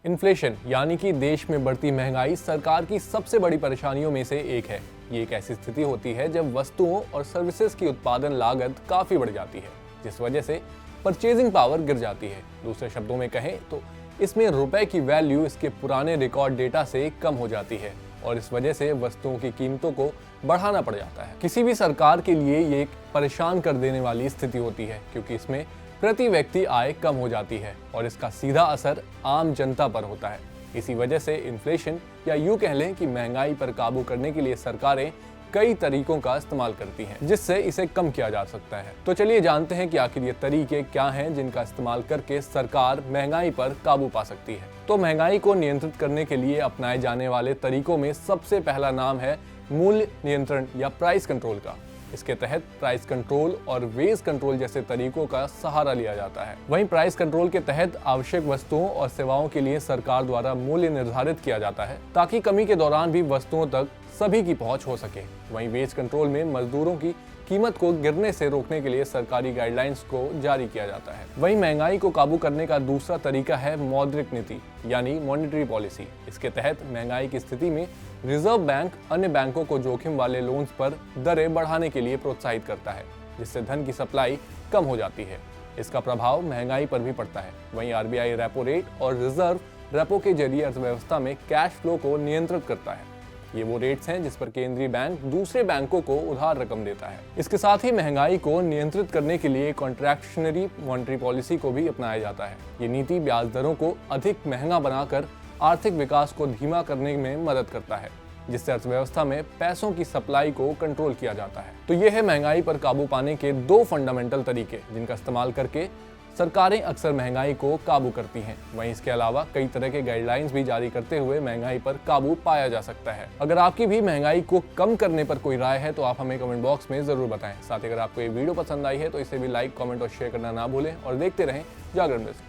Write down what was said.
Inflation यानी कि देश में बढ़ती महंगाई सरकार की सबसे बड़ी परेशानियों में से एक है। ये एक ऐसी स्थिति होती है जब वस्तुओं और सर्विसेज की उत्पादन लागत काफी बढ़ जाती है, जिस वजह से परचेजिंग पावर गिर जाती है। दूसरे शब्दों में कहें तो इसमें रुपए की वैल्यू इसके पुराने रिकॉर्ड डेटा से कम हो जाती है और इस वजह से वस्तुओं की कीमतों को बढ़ाना पड़ जाता है। किसी भी सरकार के लिए ये एक परेशान कर देने वाली स्थिति होती है, क्योंकि इसमें प्रति व्यक्ति आय कम हो जाती है और इसका सीधा असर आम जनता पर होता है। इसी वजह से इन्फ्लेशन या यूं कह लें कि महंगाई पर काबू करने के लिए सरकारें कई तरीकों का इस्तेमाल करती हैं, जिससे इसे कम किया जा सकता है। तो चलिए जानते हैं कि आखिर ये तरीके क्या हैं जिनका इस्तेमाल करके सरकार महंगाई पर काबू पा सकती है। तो महंगाई को नियंत्रित करने के लिए अपनाए जाने वाले तरीकों में सबसे पहला नाम है मूल्य नियंत्रण या प्राइस कंट्रोल का। इसके तहत प्राइस कंट्रोल और वेज कंट्रोल जैसे तरीकों का सहारा लिया जाता है। वहीं प्राइस कंट्रोल के तहत आवश्यक वस्तुओं और सेवाओं के लिए सरकार द्वारा मूल्य निर्धारित किया जाता है, ताकि कमी के दौरान भी वस्तुओं तक सभी की पहुंच हो सके। वहीं वेज कंट्रोल में मजदूरों की कीमत को गिरने से रोकने के लिए सरकारी गाइडलाइंस को जारी किया जाता है। वहीं महंगाई को काबू करने का दूसरा तरीका है मौद्रिक नीति यानी मॉनेटरी पॉलिसी। इसके तहत महंगाई की स्थिति में रिजर्व बैंक अन्य बैंकों को जोखिम वाले लोन्स पर दरें बढ़ाने के लिए प्रोत्साहित करता है, जिससे धन की सप्लाई कम हो जाती है। इसका प्रभाव महंगाई पर भी पड़ता है। वहीं आरबीआई रेपो रेट और रिजर्व रेपो के जरिए अर्थव्यवस्था में कैश फ्लो को नियंत्रित करता है। ये वो रेट्स हैं जिस पर केंद्रीय बैंक दूसरे बैंकों को उधार रकम देता है। इसके साथ ही महंगाई को नियंत्रित करने के लिए कॉन्ट्रैक्शनरी मॉनेटरी पॉलिसी को भी अपनाया जाता है। ये नीति ब्याज दरों को अधिक महंगा बनाकर आर्थिक विकास को धीमा करने में मदद करता है, जिससे अर्थव्यवस्था में पैसों की सप्लाई को कंट्रोल किया जाता है। तो ये है महंगाई पर काबू पाने के दो फंडामेंटल तरीके, जिनका इस्तेमाल करके सरकारें अक्सर महंगाई को काबू करती हैं। वहीं इसके अलावा कई तरह के गाइडलाइंस भी जारी करते हुए महंगाई पर काबू पाया जा सकता है। अगर आपकी भी महंगाई को कम करने पर कोई राय है तो आप हमें कमेंट बॉक्स में जरूर बताएं। साथ ही अगर आपको ये वीडियो पसंद आई है तो इसे भी लाइक, कमेंट और शेयर करना ना भूलें और देखते रहें जागरण न्यूज़।